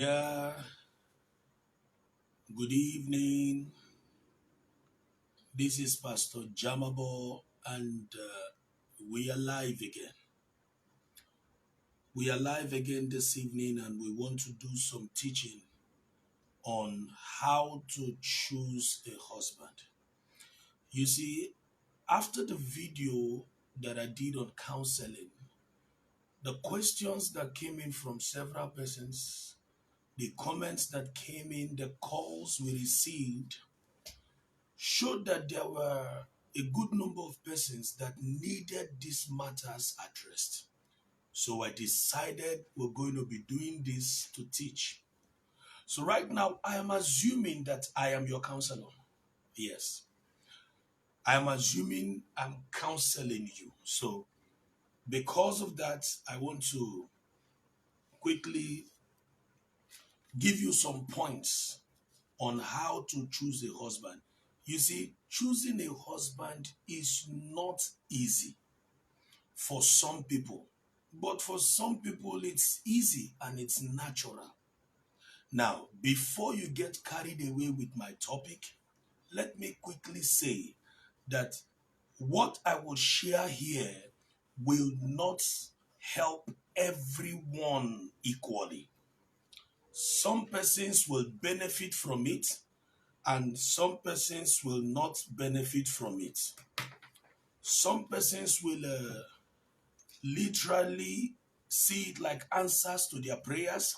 Yeah, good evening. This is Pastor Jamabo, and we are live again. We are live again this evening, and we want to do some teaching on how to choose a husband. You see, after the video that I did on counseling, the questions that came in from several persons, the comments that came in, the calls we received, showed that there were a good number of persons that needed these matters addressed. So I decided we're going to be doing this to teach. So right now, I am assuming that I am your counselor. Yes, I am assuming I'm counseling you. So because of that, I want to quickly give you some points on how to choose a husband. You see, choosing a husband is not easy for some people. But for some people, it's easy and it's natural. Now, before you get carried away with my topic, let me quickly say that what I will share here will not help everyone equally. Some persons will benefit from it, and some persons will not benefit from it. Some persons will literally see it like answers to their prayers,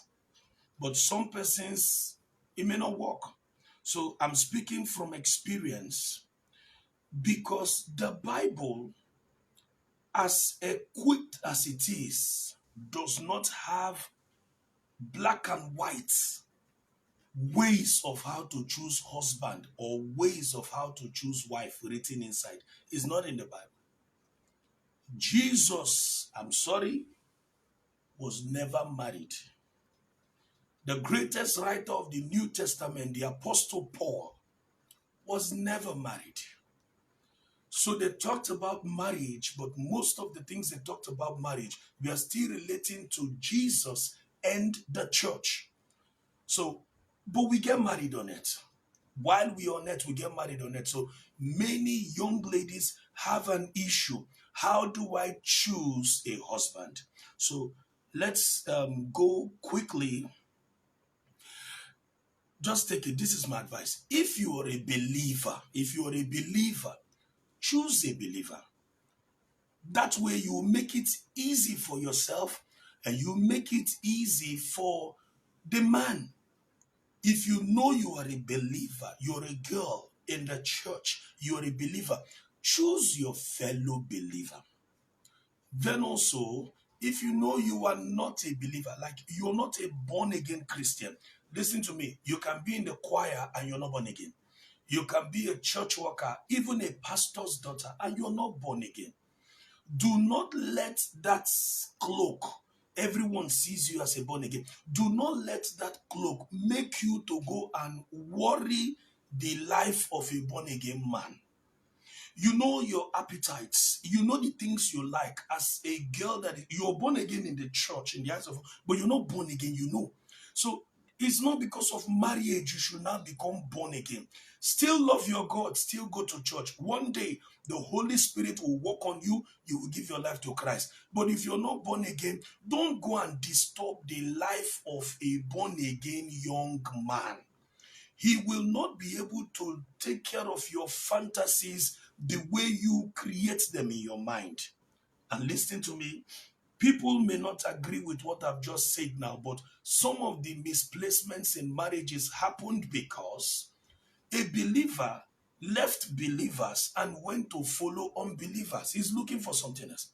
but some persons, it may not work. So I'm speaking from experience because the Bible, as equipped as it is, does not have black and white ways of how to choose husband or ways of how to choose wife written inside. It's not in the Bible. Jesus, I'm sorry, was never married. The greatest writer of the New Testament, the Apostle Paul, was never married. So they talked about marriage, but most of the things they talked about marriage, we are still relating to Jesus and the church. So, but we get married on it. While we on it, we get married on it. So many young ladies have an issue. How do I choose a husband? So let's go quickly. Just take it. This is my advice. If you are a believer, choose a believer. That way you make it easy for yourself and you make it easy for the man. If you know you are a believer, you're a girl in the church, you're a believer, choose your fellow believer. Then also, if you know you are not a believer, like you're not a born again Christian, listen to me, you can be in the choir and you're not born again. You can be a church worker, even a pastor's daughter, and you're not born again. Do not let that cloak, everyone sees you as a born again. Do not let that cloak make you to go and worry the life of a born again man. You know your appetites, you know the things you like as a girl that you're born again in the church, in the eyes of, but you're not born again, you know. So it's not because of marriage you should now become born again. Still love your God, still go to church. One day the Holy Spirit will work on you, you will give your life to Christ. But if you're not born again, don't go and disturb the life of a born again young man. He will not be able to take care of your fantasies the way you create them in your mind. And listen to me, people may not agree with what I've just said now, but some of the misplacements in marriages happened because a believer left believers and went to follow unbelievers. He's looking for something else.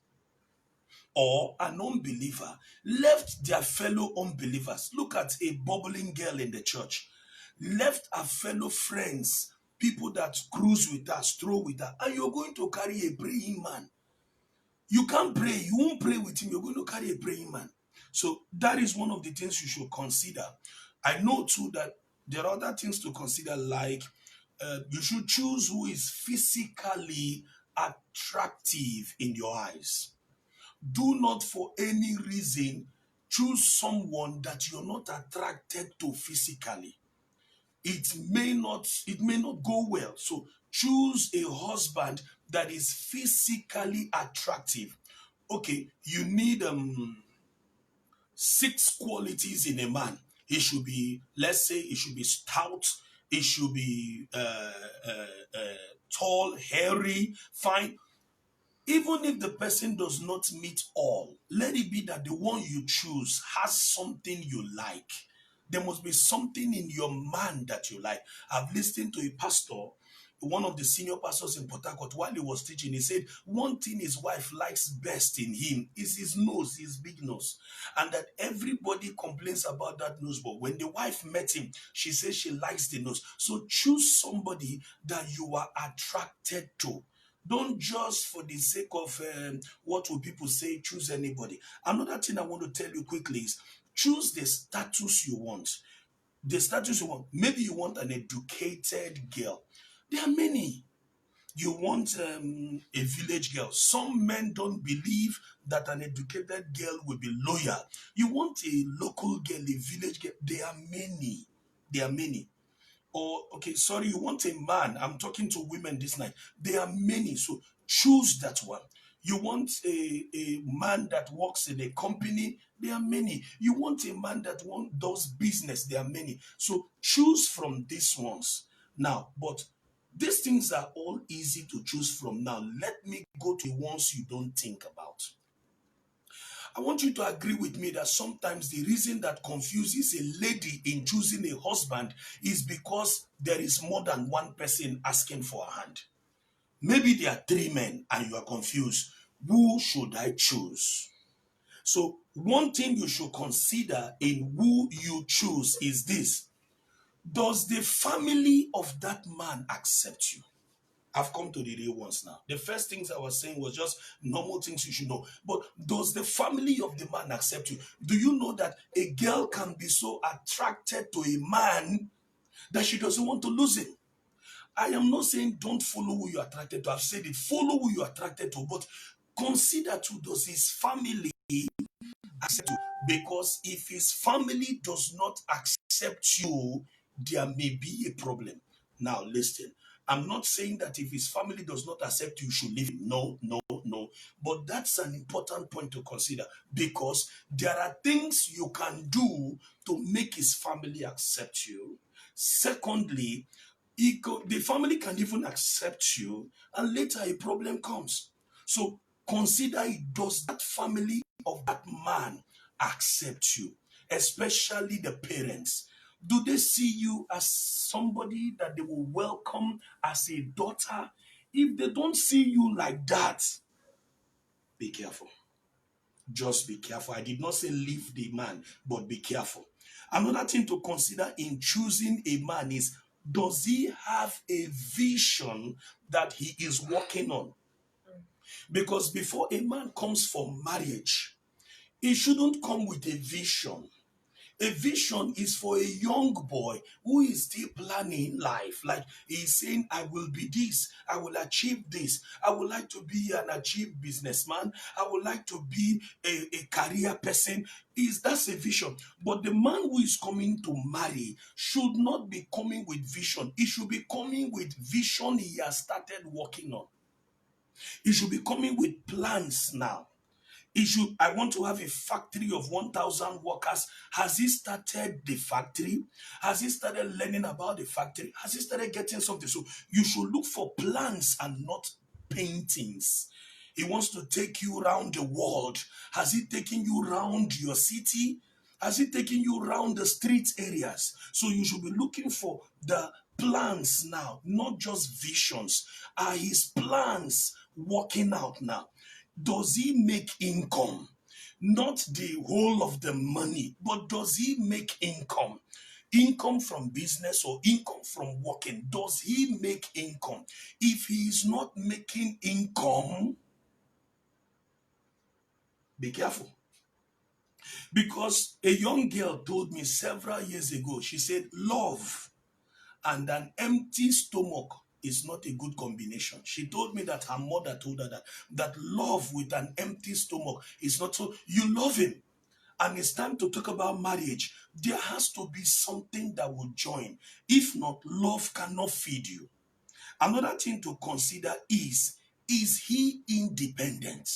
Or an unbeliever left their fellow unbelievers. Look at a bubbling girl in the church, left her fellow friends, people that cruise with her, stroll with her, and you're going to carry a praying man. You can't pray, you won't pray with him, you're going to carry a praying man. So that is one of the things you should consider. I know too that there are other things to consider, like you should choose who is physically attractive in your eyes. Do not for any reason Choose someone that you're not attracted to physically. It may not go well. So choose a husband that is physically attractive. Okay, you need 6 qualities in a man. He should be, let's say, he should be stout. He should be tall, hairy, fine. Even if the person does not meet all, let it be that the one you choose has something you like. There must be something in your man that you like. I've listened to a pastor, one of the senior pastors in Port Harcourt, while he was teaching. He said one thing his wife likes best in him is his nose, his big nose, and that everybody complains about that nose. But when the wife met him, she says she likes the nose. So choose somebody that you are attracted to. Don't just for the sake of what will people say, choose anybody. Another thing I want to tell you quickly is choose the status you want. The status you want. Maybe you want an educated girl. There are many. You want a village girl. Some men don't believe that an educated girl will be loyal. You want a local girl, a village girl. There are many. There are many. Or, okay, sorry, you want a man. I'm talking to women this night. There are many. So choose that one. You want a man that works in a company. There are many. You want a man that does business. There are many. So choose from these ones. Now, but these things are all easy to choose from. Now, let me go to the ones you don't think about. I want you to agree with me that sometimes the reason that confuses a lady in choosing a husband is because there is more than one person asking for a hand. Maybe there are 3 men and you are confused. Who should I choose? So, one thing you should consider in who you choose is this: does the family of that man accept you? I've come to the real ones now. The first things I was saying was just normal things you should know. But does the family of the man accept you? Do you know that a girl can be so attracted to a man that she doesn't want to lose him? I am not saying don't follow who you're attracted to. I've said it. Follow who you're attracted to. But consider too, does his family accept you? Because if his family does not accept you, there may be a problem. Now, listen. I'm not saying that if his family does not accept you, you should leave him. No, no, no. But that's an important point to consider, because there are things you can do to make his family accept you. Secondly, the family can even accept you, and later a problem comes. So consider it. Does that family of that man accept you? Especially the parents. Do they see you as somebody that they will welcome as a daughter? If they don't see you like that, be careful. Just be careful. I did not say leave the man, but be careful. Another thing to consider in choosing a man is, does he have a vision that he is working on? Because before a man comes for marriage, he shouldn't come with a vision. A vision is for a young boy who is still planning life. Like he's saying, I will be this, I will achieve this, I would like to be an achieved businessman, I would like to be a career person. That's a vision. But the man who is coming to marry should not be coming with vision. He should be coming with vision he has started working on. He should be coming with plans now. I want to have a factory of 1,000 workers. Has he started the factory? Has he started learning about the factory? Has he started getting something? So you should look for plans and not paintings. He wants to take you around the world. Has he taken you around your city? Has he taken you around the street areas? So you should be looking for the plans now, not just visions. Are his plans working out now? Does he make income? Not the whole of the money, but does he make income? Income from business or income from working? Does he make income? If he is not making income, be careful. Because a young girl told me several years ago, she said, love and an empty stomach is not a good combination. She told me that her mother told her that love with an empty stomach is not. So you love him, and it's time to talk about marriage, there has to be something that will join. If not, love cannot feed you. Another thing to consider is he independent?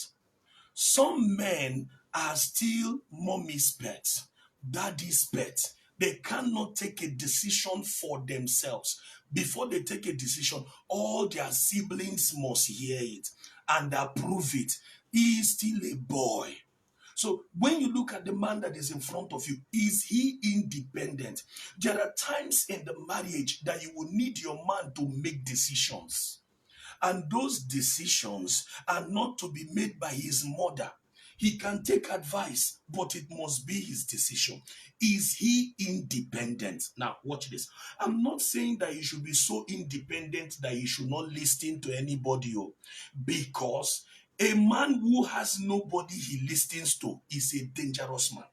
Some men are still mommy's pets, daddy's pets. They cannot take a decision for themselves. Before they take a decision, all their siblings must hear it and approve it. He is still a boy. So when you look at the man that is in front of you, is he independent? There are times in the marriage that you will need your man to make decisions. And those decisions are not to be made by his mother. He can take advice, but it must be his decision. Is he independent? Now, watch this. I'm not saying that he should be so independent that he should not listen to anybody, because a man who has nobody he listens to is a dangerous man.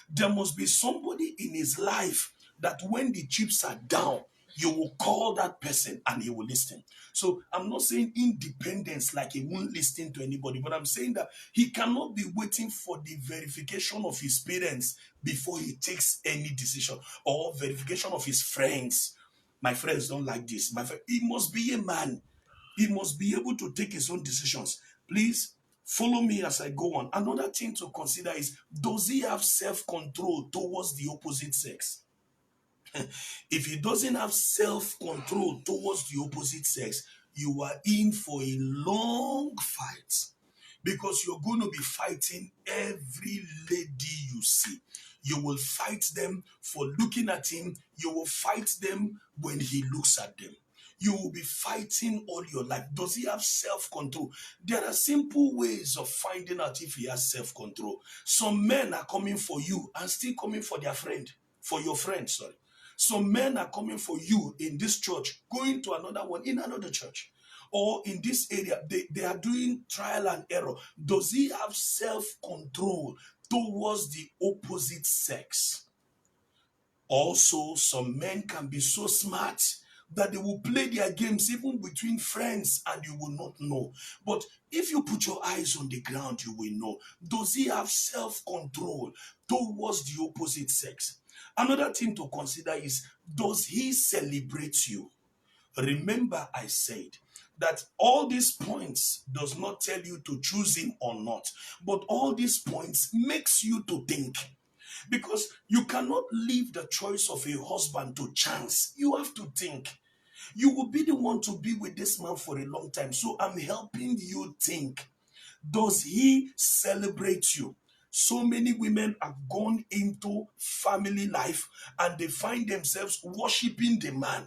There must be somebody in his life that when the chips are down, you will call that person and he will listen. So I'm not saying independence like he won't listen to anybody, but I'm saying that he cannot be waiting for the verification of his parents before he takes any decision, or verification of his friends. My friends don't like this. He must be a man. He must be able to take his own decisions. Please follow me as I go on. Another thing to consider is, does he have self-control towards the opposite sex? If he doesn't have self-control towards the opposite sex, you are in for a long fight, because you're going to be fighting every lady you see. You will fight them for looking at him. You will fight them when he looks at them. You will be fighting all your life. Does he have self-control? There are simple ways of finding out if he has self-control. Some men are coming for you and still coming for their friend, for your friend, sorry. Some men are coming for you in this church, going to another one in another church, or in this area. They are doing trial and error. Does he have self-control towards the opposite sex? Also, some men can be so smart that they will play their games even between friends and you will not know. But if you put your eyes on the ground, you will know. Does he have self-control towards the opposite sex? Another thing to consider is, does he celebrate you? Remember, I said that all these points does not tell you to choose him or not, but all these points makes you to think. Because you cannot leave the choice of a husband to chance. You have to think. You will be the one to be with this man for a long time. So I'm helping you think. Does he celebrate you? So many women have gone into family life and they find themselves worshiping the man.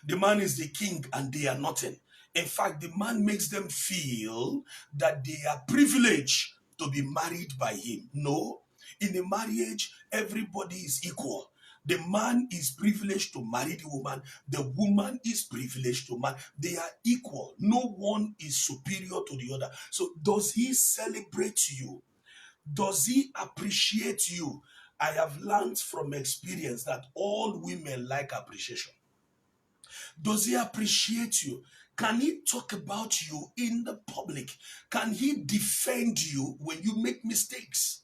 The man is the king and they are nothing. In fact, the man makes them feel that they are privileged to be married by him. No, in a marriage, everybody is equal. The man is privileged to marry the woman. The woman is privileged to marry. They are equal. No one is superior to the other. So does he celebrate you? Does he appreciate you? I have learned from experience that all women like appreciation. Does he appreciate you? Can he talk about you in the public? Can he defend you when you make mistakes?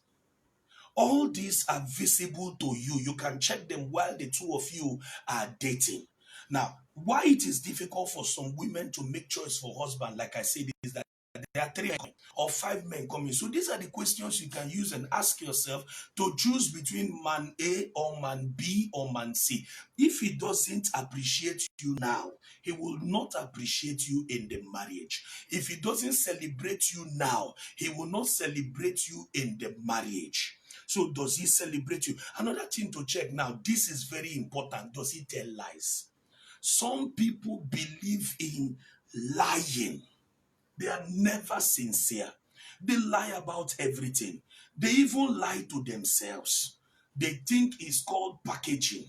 All these are visible to you. You can check them while the two of you are dating. Now, why it is difficult for some women to make choice for husband, like I said, is that there are 3 men or 5 men coming. So these are the questions you can use and ask yourself to choose between man A or man B or man C. If he doesn't appreciate you now, he will not appreciate you in the marriage. If he doesn't celebrate you now, he will not celebrate you in the marriage. So does he celebrate you? Another thing to check now, this is very important. Does he tell lies? Some people believe in lying. They are never sincere. They lie about everything. They even lie to themselves. They think it's called packaging.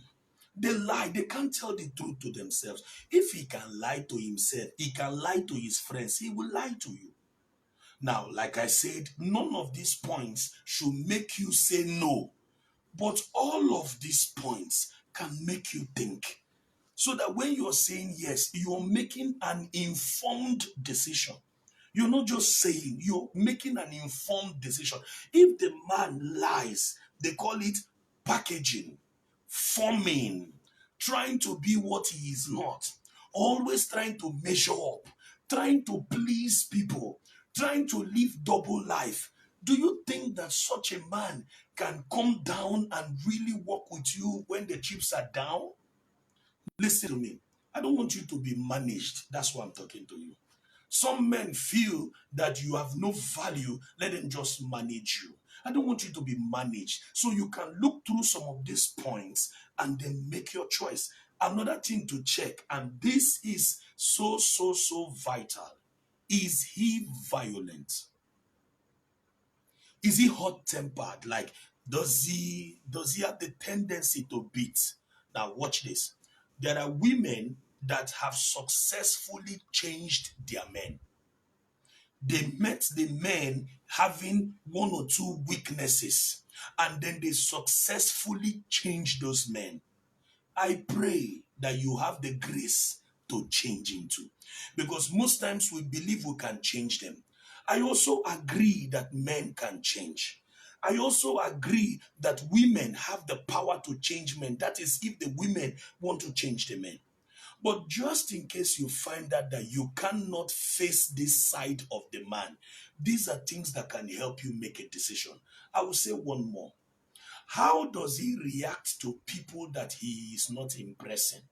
They lie. They can't tell the truth to themselves. If he can lie to himself, he can lie to his friends, he will lie to you. Now, like I said, none of these points should make you say no. But all of these points can make you think. So that when you're saying yes, you're making an informed decision. You're not just saying, you're making an informed decision. If the man lies, they call it packaging, forming, trying to be what he is not, always trying to measure up, trying to please people, trying to live double life. Do you think that such a man can come down and really work with you when the chips are down? Listen to me. I don't want you to be managed. That's why I'm talking to you. Some men feel that you have no value. Let them just manage you. I don't want you to be managed. So you can look through some of these points and then make your choice. Another thing to check, and this is so vital. Is he violent? Is he hot-tempered? Like, does he have the tendency to beat? Now watch this. There are women that have successfully changed their men. They met the men having one or two weaknesses, and then they successfully changed those men. I pray that you have the grace to change into, because most times we believe we can change them. I also agree that men can change. I also agree that women have the power to change men. That is, if the women want to change the men. But just in case you find out that you cannot face this side of the man, these are things that can help you make a decision. I will say one more. How does he react to people that he is not impressing?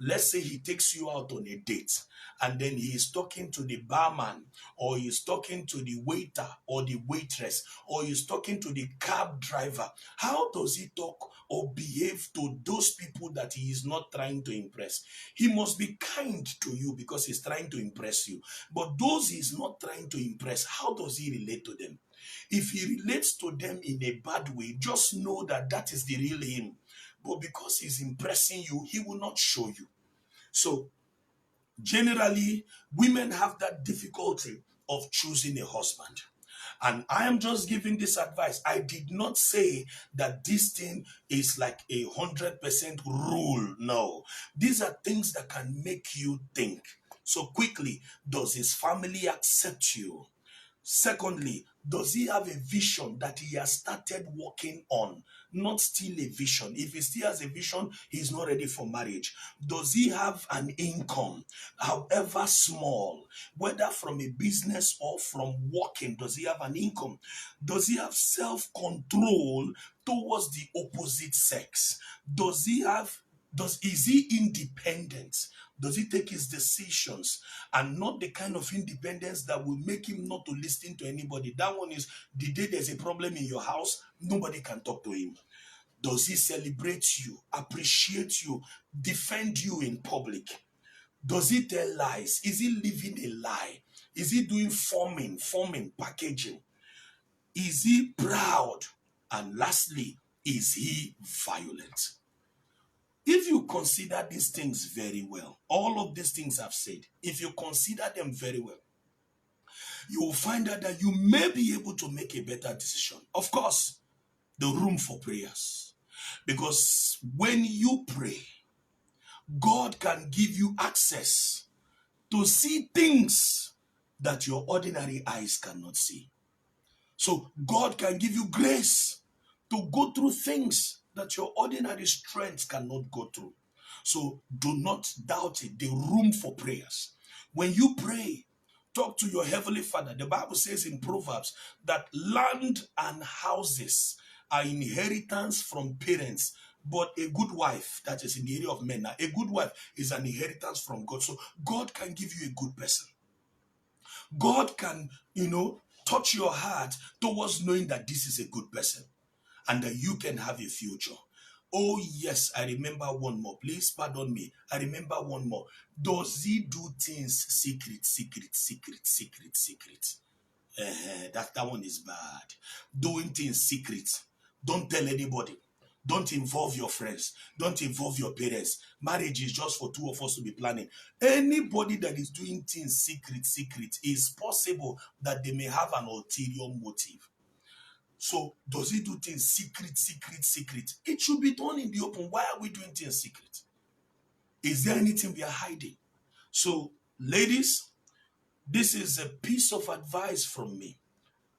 Let's say he takes you out on a date and then he is talking to the barman, or he's talking to the waiter or the waitress, or he's talking to the cab driver. How does he talk or behave to those people that he is not trying to impress? He must be kind to you because he's trying to impress you. But those he's not trying to impress, how does he relate to them? If he relates to them in a bad way, just know that that is the real him. But because he's impressing you, he will not show you. So generally, women have that difficulty of choosing a husband. And I am just giving this advice. I did not say that this thing is like 100% rule. No, these are things that can make you think. So quickly, does his family accept you? Secondly, does he have a vision that he has started working on? Not still a vision. If he still has a vision, he's not ready for marriage. Does he have an income, however small, whether from a business or from working? Does he have an income? Does he have self-control towards the opposite sex? Is he independent? Does he take his decisions, and not the kind of independence that will make him not to listen to anybody? That one is the day there's a problem in your house, nobody can talk to him. Does he celebrate you, appreciate you, defend you in public? Does he tell lies? Is he living a lie? Is he doing forming, packaging? Is he proud? And lastly, is he violent? If you consider these things very well, all of these things I've said, if you consider them very well, you will find out that you may be able to make a better decision. Of course, the room for prayers. Because when you pray, God can give you access to see things that your ordinary eyes cannot see. So God can give you grace to go through things that your ordinary strength cannot go through. So do not doubt it. The room for prayers. When you pray, talk to your heavenly Father. The Bible says in Proverbs that land and houses are inheritance from parents, but a good wife, that is in the area of men, now, a good wife is an inheritance from God. So God can give you a good person. God can, touch your heart towards knowing that this is a good person and that you can have a future. Oh, yes, I remember one more. Please pardon me. I remember one more. Does he do things secret? That one is bad. Doing things secret. Don't tell anybody. Don't involve your friends. Don't involve your parents. Marriage is just for two of us to be planning. Anybody that is doing things secret, is possible that they may have an ulterior motive. So does he do things secret? It should be done in the open. Why are we doing things secret? Is there anything we are hiding? So, ladies, This is a piece of advice from me.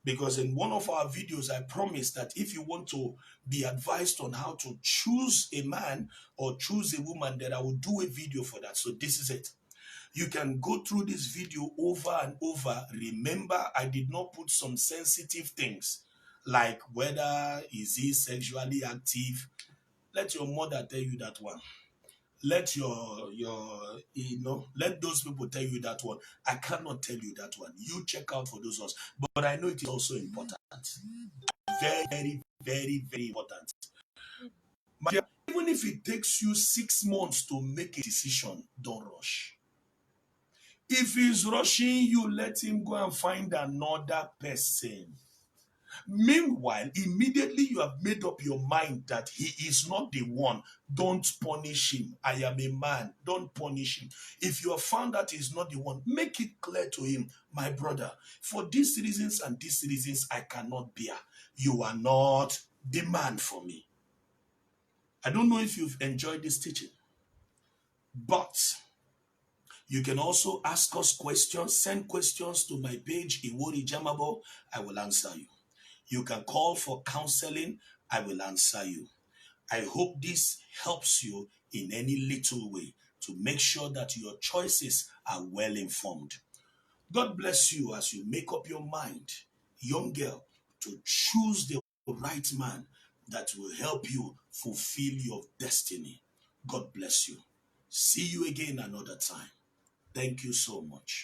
Because in one of our videos, I promised that if you want to be advised on how to choose a man or choose a woman, that I will do a video for that. So this is it. You can go through this video over and over. Remember, I did not put some sensitive things like whether is he sexually active. Let your mother tell you that one. Let let those people tell you that one. I cannot tell you that one. You check out for those ones. But I know it is also important. Very, very, very, very important. My dear, even if it takes you 6 months to make a decision, don't rush. If he's rushing you, let him go and find another person. Meanwhile, immediately you have made up your mind that he is not the one, don't punish him. I am a man, don't punish him. If you have found that he's not the one, make it clear to him, my brother, for these reasons and these reasons, I cannot bear. You are not the man for me. I don't know if you've enjoyed this teaching, but you can also ask us questions, send questions to my page, Iwori Jamabo. I will answer you. You can call for counseling. I will answer you. I hope this helps you in any little way to make sure that your choices are well informed. God bless you as you make up your mind, young girl, to choose the right man that will help you fulfill your destiny. God bless you. See you again another time. Thank you so much.